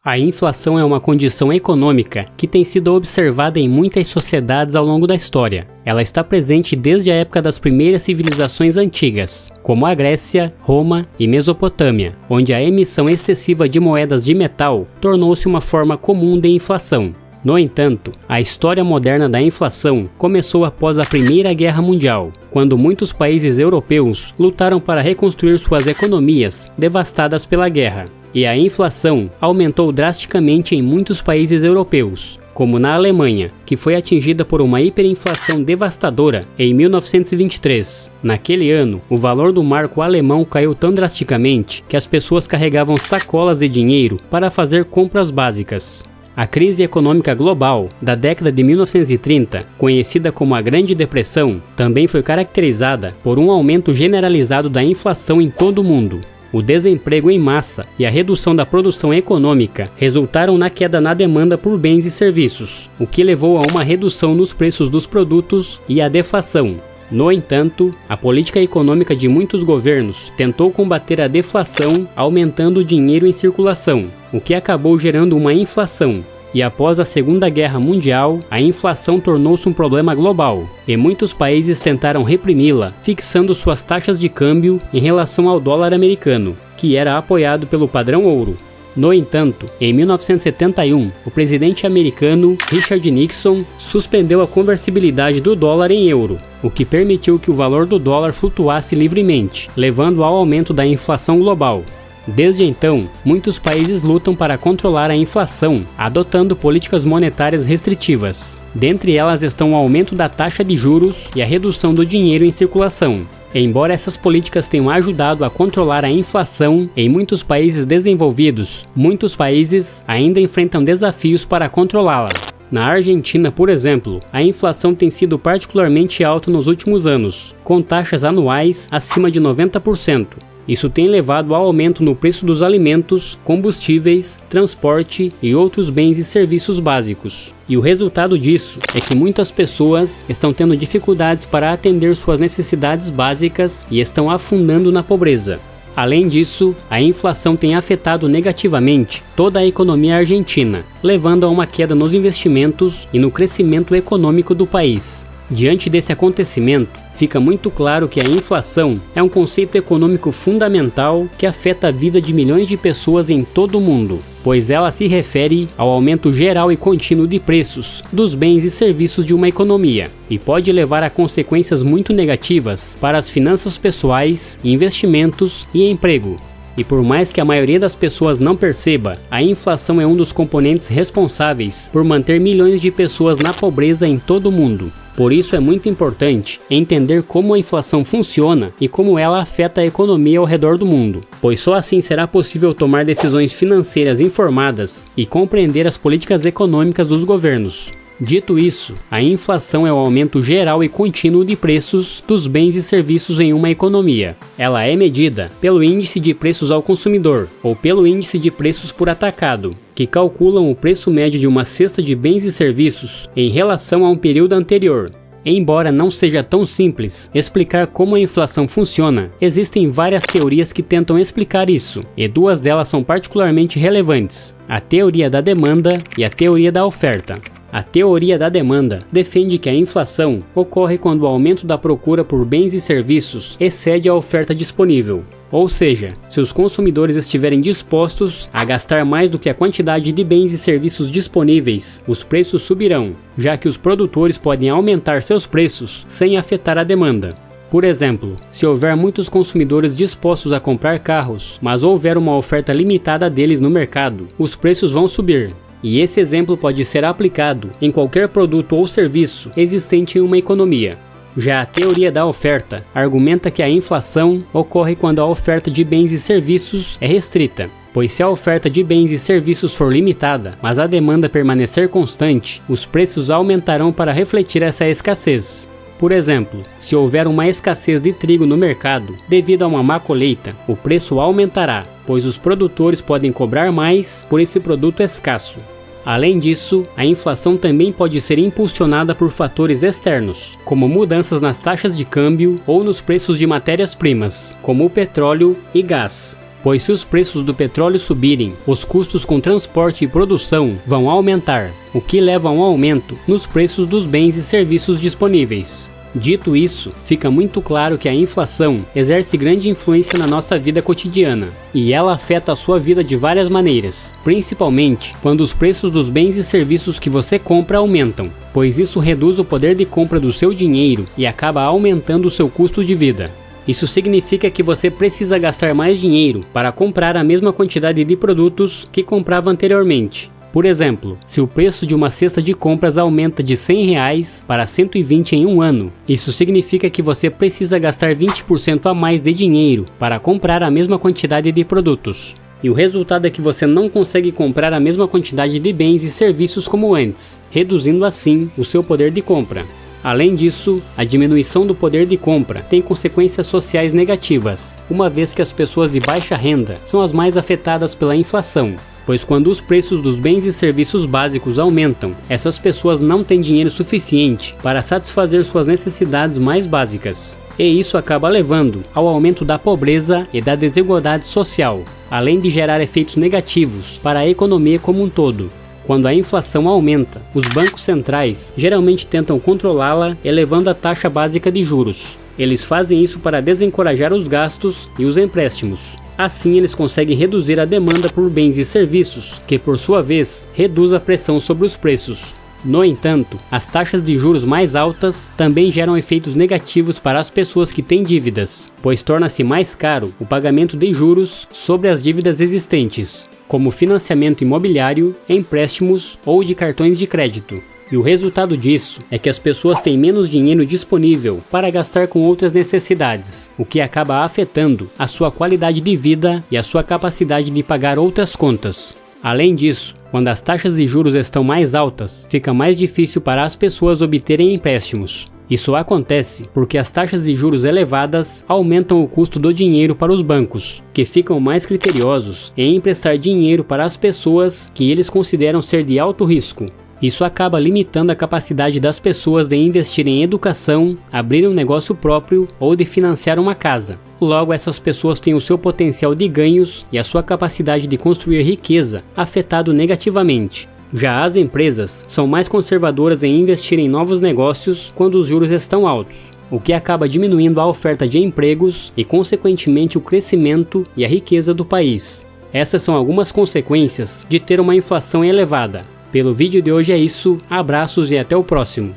A inflação é uma condição econômica que tem sido observada em muitas sociedades ao longo da história. Ela está presente desde a época das primeiras civilizações antigas, como a Grécia, Roma e Mesopotâmia, onde a emissão excessiva de moedas de metal tornou-se uma forma comum de inflação. No entanto, a história moderna da inflação começou após a Primeira Guerra Mundial, quando muitos países europeus lutaram para reconstruir suas economias devastadas pela guerra. E a inflação aumentou drasticamente em muitos países europeus, como na Alemanha, que foi atingida por uma hiperinflação devastadora em 1923. Naquele ano, o valor do marco alemão caiu tão drasticamente que as pessoas carregavam sacolas de dinheiro para fazer compras básicas. A crise econômica global da década de 1930, conhecida como a Grande Depressão, também foi caracterizada por um aumento generalizado da inflação em todo o mundo. O desemprego em massa e a redução da produção econômica resultaram na queda na demanda por bens e serviços, o que levou a uma redução nos preços dos produtos e à deflação. No entanto, a política econômica de muitos governos tentou combater a deflação aumentando o dinheiro em circulação, o que acabou gerando uma inflação. E após a Segunda Guerra Mundial, a inflação tornou-se um problema global, e muitos países tentaram reprimi-la, fixando suas taxas de câmbio em relação ao dólar americano, que era apoiado pelo padrão ouro. No entanto, em 1971, o presidente americano Richard Nixon suspendeu a conversibilidade do dólar em euro, o que permitiu que o valor do dólar flutuasse livremente, levando ao aumento da inflação global. Desde então, muitos países lutam para controlar a inflação, adotando políticas monetárias restritivas. Dentre elas estão o aumento da taxa de juros e a redução do dinheiro em circulação. Embora essas políticas tenham ajudado a controlar a inflação em muitos países desenvolvidos, muitos países ainda enfrentam desafios para controlá-la. Na Argentina, por exemplo, a inflação tem sido particularmente alta nos últimos anos, com taxas anuais acima de 90%. Isso tem levado ao aumento no preço dos alimentos, combustíveis, transporte e outros bens e serviços básicos. E o resultado disso é que muitas pessoas estão tendo dificuldades para atender suas necessidades básicas e estão afundando na pobreza. Além disso, a inflação tem afetado negativamente toda a economia argentina, levando a uma queda nos investimentos e no crescimento econômico do país. Diante desse acontecimento, fica muito claro que a inflação é um conceito econômico fundamental que afeta a vida de milhões de pessoas em todo o mundo, pois ela se refere ao aumento geral e contínuo de preços dos bens e serviços de uma economia e pode levar a consequências muito negativas para as finanças pessoais, investimentos e emprego. E por mais que a maioria das pessoas não perceba, a inflação é um dos componentes responsáveis por manter milhões de pessoas na pobreza em todo o mundo. Por isso é muito importante entender como a inflação funciona e como ela afeta a economia ao redor do mundo, pois só assim será possível tomar decisões financeiras informadas e compreender as políticas econômicas dos governos. Dito isso, a inflação é o aumento geral e contínuo de preços dos bens e serviços em uma economia. Ela é medida pelo índice de preços ao consumidor ou pelo índice de preços por atacado, que calculam o preço médio de uma cesta de bens e serviços em relação a um período anterior. Embora não seja tão simples explicar como a inflação funciona, existem várias teorias que tentam explicar isso, e duas delas são particularmente relevantes: a teoria da demanda e a teoria da oferta. A teoria da demanda defende que a inflação ocorre quando o aumento da procura por bens e serviços excede a oferta disponível. Ou seja, se os consumidores estiverem dispostos a gastar mais do que a quantidade de bens e serviços disponíveis, os preços subirão, já que os produtores podem aumentar seus preços sem afetar a demanda. Por exemplo, se houver muitos consumidores dispostos a comprar carros, mas houver uma oferta limitada deles no mercado, os preços vão subir. E esse exemplo pode ser aplicado em qualquer produto ou serviço existente em uma economia. Já a teoria da oferta argumenta que a inflação ocorre quando a oferta de bens e serviços é restrita, pois se a oferta de bens e serviços for limitada, mas a demanda permanecer constante, os preços aumentarão para refletir essa escassez. Por exemplo, se houver uma escassez de trigo no mercado devido a uma má colheita, o preço aumentará, pois os produtores podem cobrar mais por esse produto escasso. Além disso, a inflação também pode ser impulsionada por fatores externos, como mudanças nas taxas de câmbio ou nos preços de matérias-primas, como o petróleo e gás. pois se os preços do petróleo subirem, os custos com transporte e produção vão aumentar, o que leva a um aumento nos preços dos bens e serviços disponíveis. Dito isso, fica muito claro que a inflação exerce grande influência na nossa vida cotidiana, e ela afeta a sua vida de várias maneiras, principalmente quando os preços dos bens e serviços que você compra aumentam, pois isso reduz o poder de compra do seu dinheiro e acaba aumentando o seu custo de vida. Isso significa que você precisa gastar mais dinheiro para comprar a mesma quantidade de produtos que comprava anteriormente. Por exemplo, se o preço de uma cesta de compras aumenta de R$100 para 120 em um ano, isso significa que você precisa gastar 20% a mais de dinheiro para comprar a mesma quantidade de produtos. E o resultado é que você não consegue comprar a mesma quantidade de bens e serviços como antes, reduzindo assim o seu poder de compra. Além disso, a diminuição do poder de compra tem consequências sociais negativas, uma vez que as pessoas de baixa renda são as mais afetadas pela inflação, pois quando os preços dos bens e serviços básicos aumentam, essas pessoas não têm dinheiro suficiente para satisfazer suas necessidades mais básicas. E isso acaba levando ao aumento da pobreza e da desigualdade social, além de gerar efeitos negativos para a economia como um todo. Quando a inflação aumenta, os bancos centrais geralmente tentam controlá-la elevando a taxa básica de juros. Eles fazem isso para desencorajar os gastos e os empréstimos. Assim, eles conseguem reduzir a demanda por bens e serviços, que por sua vez reduz a pressão sobre os preços. No entanto, as taxas de juros mais altas também geram efeitos negativos para as pessoas que têm dívidas, pois torna-se mais caro o pagamento de juros sobre as dívidas existentes, como financiamento imobiliário, empréstimos ou de cartões de crédito. E o resultado disso é que as pessoas têm menos dinheiro disponível para gastar com outras necessidades, o que acaba afetando a sua qualidade de vida e a sua capacidade de pagar outras contas. Além disso, quando as taxas de juros estão mais altas, fica mais difícil para as pessoas obterem empréstimos. Isso acontece porque as taxas de juros elevadas aumentam o custo do dinheiro para os bancos, que ficam mais criteriosos em emprestar dinheiro para as pessoas que eles consideram ser de alto risco. Isso acaba limitando a capacidade das pessoas de investir em educação, abrir um negócio próprio ou de financiar uma casa. Logo, essas pessoas têm o seu potencial de ganhos e a sua capacidade de construir riqueza afetado negativamente. Já as empresas são mais conservadoras em investir em novos negócios quando os juros estão altos, o que acaba diminuindo a oferta de empregos e, consequentemente, o crescimento e a riqueza do país. Essas são algumas consequências de ter uma inflação elevada. Pelo vídeo de hoje é isso, abraços e até o próximo.